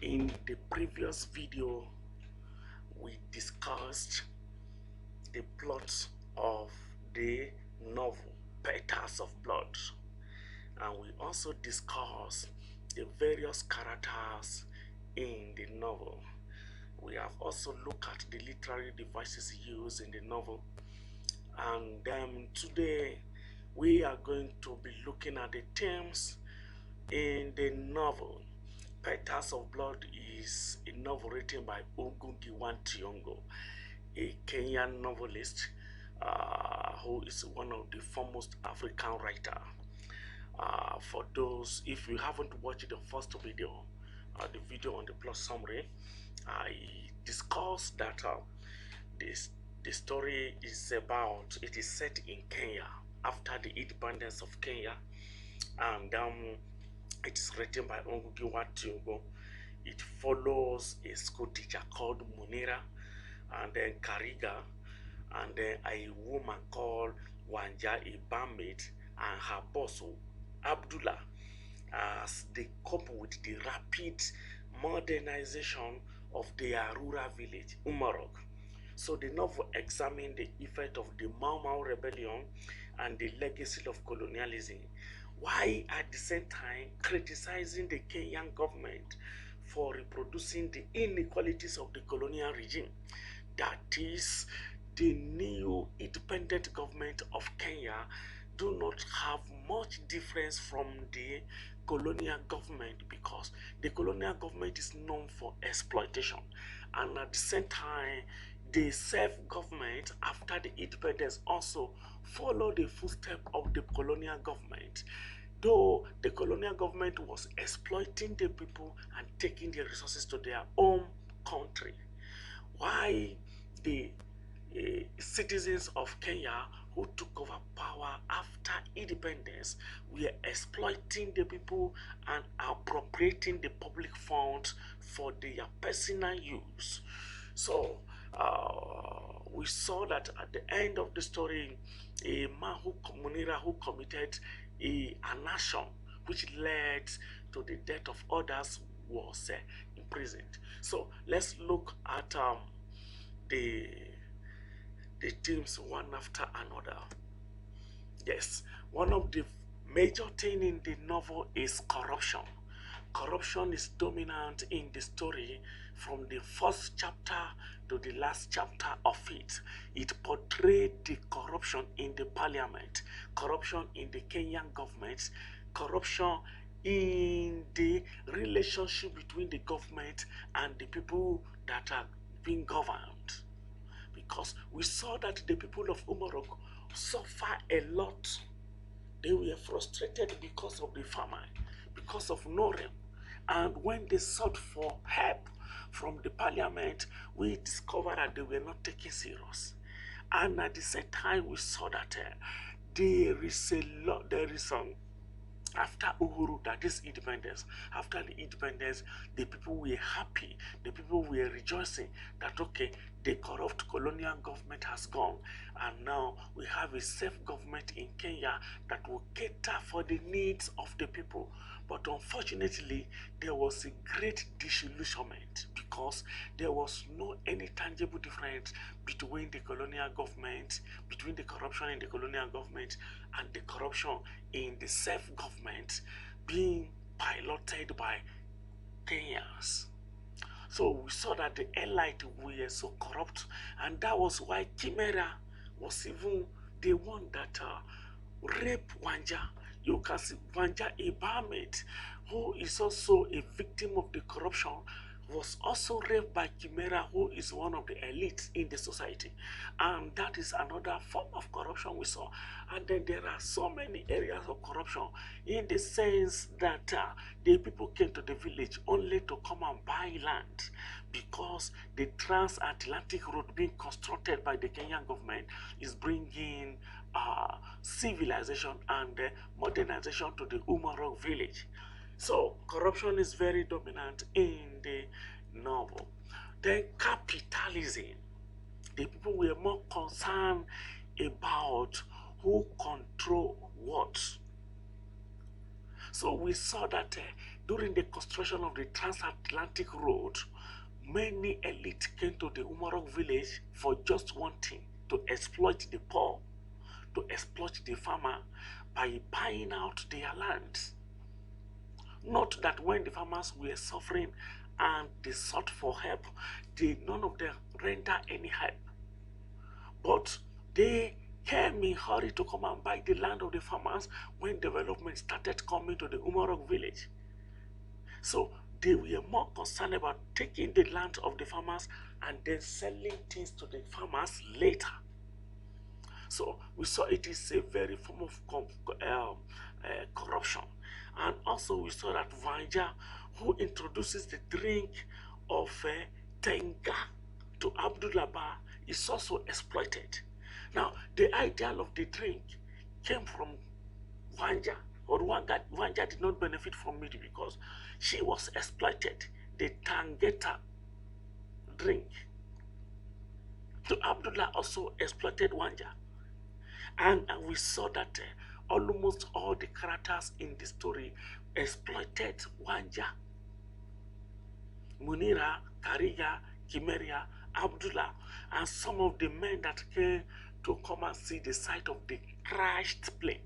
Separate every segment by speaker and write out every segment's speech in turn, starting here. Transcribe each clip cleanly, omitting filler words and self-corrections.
Speaker 1: In the previous video, we discussed the plot of the novel Petals of Blood, and we also discussed the various characters in the novel. We have also looked at the literary devices used in the novel, and today we are going to be looking at the themes in the novel. Petals of Blood is a novel written by Ngugi Thiongo, a Kenyan novelist who is one of the foremost African writers. For those, if you haven't watched the first video, the video on the plot summary, I discussed that the story is about, it is set in Kenya after the independence of Kenya, and it is written by Ngugi Thiongo. It follows a school teacher called Munira, and then Kariga, and then a woman called Wanja, a bandmate, and her boss Abdullah, as they cope with the rapid modernization of their rural village, Umarok. So the novel examined the effect of the Mau Mau rebellion and the legacy of colonialism, while at the same time criticizing the Kenyan government for reproducing the inequalities of the colonial regime. That is, the new independent government of Kenya do not have much difference from the colonial government, because the colonial government is known for exploitation, and at the same time the self-government after the independence also follow the footsteps of the colonial government, though the colonial government was exploiting the people and taking their resources to their own country, while the citizens of Kenya who took over power after independence were exploiting the people and appropriating the public funds for their personal use. So we saw that at the end of the story, a man Munira, who committed an action which led to the death of others, was imprisoned. So let's look at the themes one after another. Yes, one of the major things in the novel is corruption. Corruption is dominant in the story from the first chapter to the last chapter of it. It portrayed the corruption in the parliament, corruption in the Kenyan government, corruption in the relationship between the government and the people that are being governed. Because we saw that the people of Umarok suffer a lot. They were frustrated because of the famine, because of no rain. And when they sought for help from the parliament, we discovered that they were not taken serious. And at the same time, we saw that there is after Uhuru, that is independence, after the independence, the people were happy, the people were rejoicing that, okay, the corrupt colonial government has gone, and now we have a self-government in Kenya that will cater for the needs of the people. But unfortunately, there was a great disillusionment, because there was no any tangible difference between the colonial government, between the corruption in the colonial government and the corruption in the self-government being piloted by Kenyans. So we saw that the elite were so corrupt, and that was why Chimera was even the one that raped Wanja. You can see Wanja, a barmaid who is also a victim of the corruption, was also raped by Chimera, who is one of the elites in the society. And that is another form of corruption we saw. And then there are so many areas of corruption, in the sense that the people came to the village only to come and buy land, because the transatlantic road being constructed by the Kenyan government is bringing civilization and modernization to the Umarok village. So corruption is very dominant in the novel. Then capitalism. The people were more concerned about who control what. So we saw that during the construction of the transatlantic road, many elites came to the Umarok village for just one thing: to exploit the poor, to exploit the farmer by buying out their lands. Not that when the farmers were suffering and they sought for help, none of them rendered any help. But they came in hurry to come and buy the land of the farmers when development started coming to the Umarok village. So they were more concerned about taking the land of the farmers and then selling things to the farmers later. So we saw it is a very form of corruption. And also we saw that Vanja, who introduces the drink of Tenga to Abdullah, is also exploited. Now, the ideal of the drink came from Vanja, or Vanja did not benefit from it because she was exploited. The Tangeta drink to Abdullah also exploited Vanja. And we saw that almost all the characters in the story exploited Wanja. Munira, Kariga, Kimeria, Abdullah, and some of the men that came to come and see the site of the crashed plane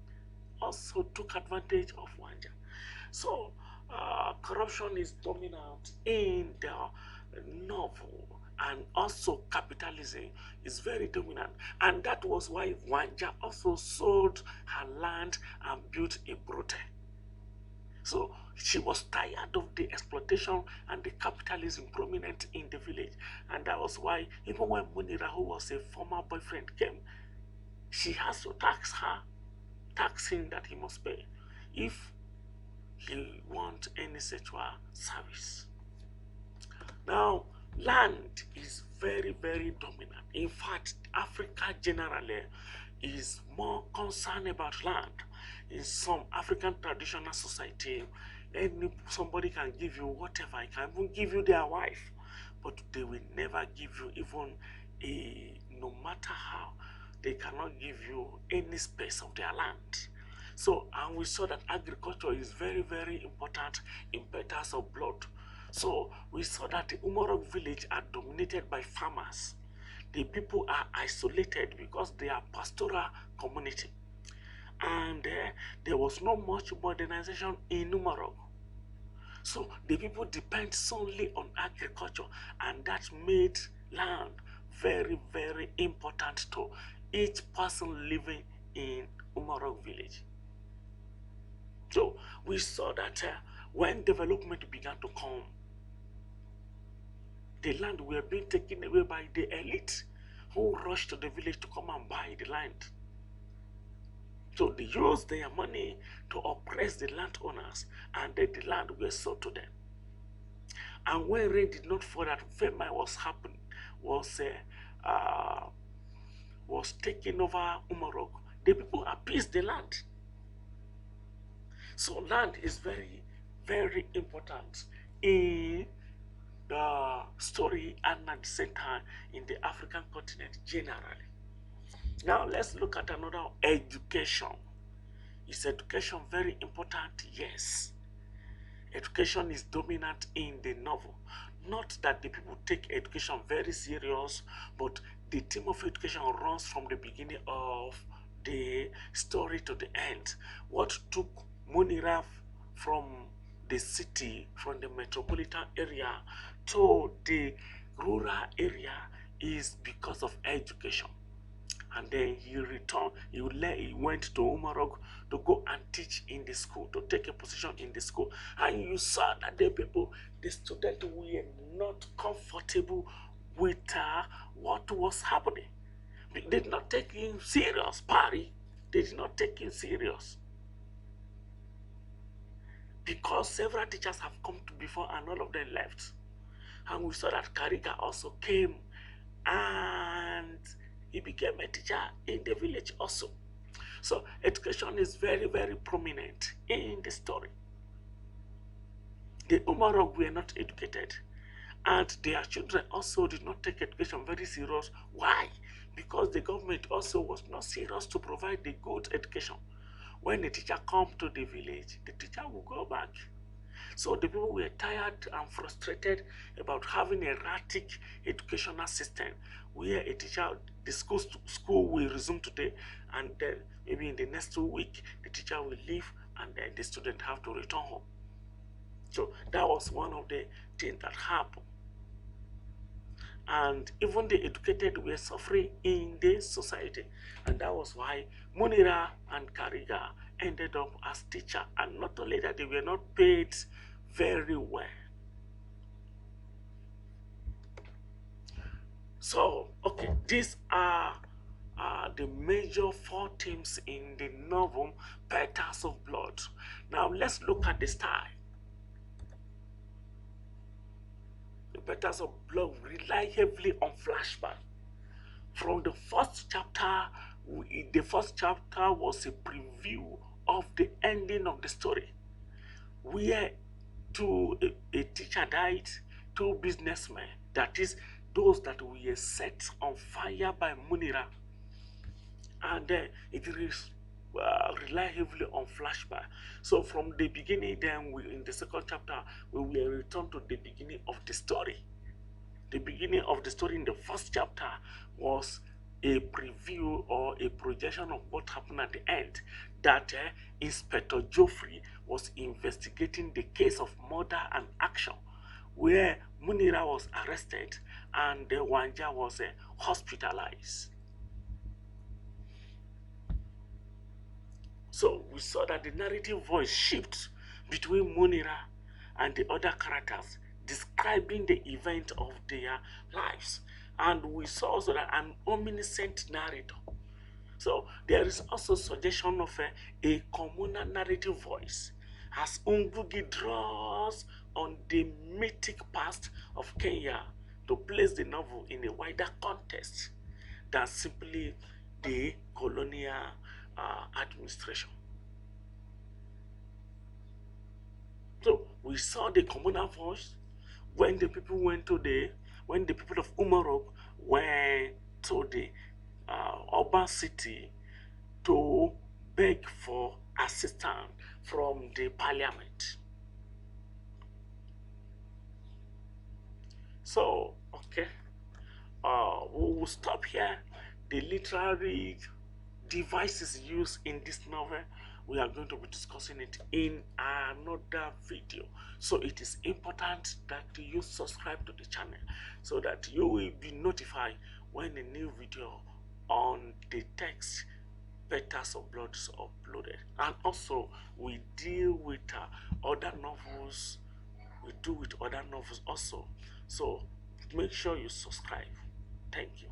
Speaker 1: also took advantage of Wanja. So corruption is dominant in the novel, and also capitalism is very dominant, and that was why Wanja also sold her land and built a brothel. So she was tired of the exploitation and the capitalism prominent in the village, and that was why even when Munira, who was a former boyfriend, came, she has to tax him that he must pay if he wants any sexual service. Now, land is very, very dominant. In fact, Africa generally is more concerned about land. In some African traditional society, somebody can give you whatever, he can even give you their wife, but they will never give you even no matter how, they cannot give you any space of their land. So, and we saw that agriculture is very, very important in Petals of blood. So we saw that the Umarok village are dominated by farmers. The people are isolated because they are pastoral community. And there was not much modernization in Umarok. So the people depend solely on agriculture, and that made land very, very important to each person living in Umarok village. So we saw that when development began to come, the land were being taken away by the elite who rushed to the village to come and buy the land. So they used their money to oppress the landowners, and then the land was sold to them. And when rain did not fall, that famine was happening, was taking over Umarok, the people appeased the land. So land is very, very important in the story and at the same time in the African continent generally. Now let's look at another: education. Is education very important? Yes. Education is dominant in the novel. Not that the people take education very serious, but the theme of education runs from the beginning of the story to the end. What took Munira from the city, from the metropolitan area to the rural area is because of education. And then he returned, he went to Umarok to go and teach in the school, to take a position in the school. And you saw that the students were not comfortable with what was happening. They did not take him serious, Barry. They did not take him serious. Because several teachers have come before and all of them left. And we saw that Kariga also came and he became a teacher in the village also. So education is very, very prominent in the story. The Umarok were not educated, and their children also did not take education very serious. Why? Because the government also was not serious to provide the good education. When the teacher come to the village, the teacher will go back. So the people were tired and frustrated about having a erratic educational system where a teacher, the school will resume today, and then maybe in the next 2 weeks, the teacher will leave and then the student have to return home. So that was one of the things that happened. And even the educated were suffering in the society. And that was why Munira and Kariga ended up as teacher. And not only that, they were not paid very well. So, okay, these are the major 4 themes in the novel Petals of Blood. Now, let's look at the style. The Petals of Blood rely heavily on flashback. From the first chapter, the first chapter was a preview of the ending of the story, where a teacher died, 2 businessmen, that is, those that were set on fire by Munira, and it is rely heavily on flashback. So from the beginning, then in the second chapter, we will return to the beginning of the story. The beginning of the story in the first chapter was a preview or a projection of what happened at the end, that Inspector Geoffrey was investigating the case of murder and action, where Munira was arrested and Wanja was hospitalized. So we saw that the narrative voice shifts between Munira and the other characters, describing the event of their lives. And we saw also that an omniscient narrator. So there is also suggestion of a communal narrative voice, as Ngugi draws on the mythic past of Kenya to place the novel in a wider context than simply the colonial administration. So we saw the communal voice when the people when the people of Umarok went to the urban city to beg for assistance from the parliament. So, okay, we will stop here. The literary devices used in this novel, we are going to be discussing it in another video. So it is important that you subscribe to the channel so that you will be notified when a new video on the text Petals of Blood is uploaded. And also we deal with other novels. We do with other novels also. So make sure you subscribe. Thank you.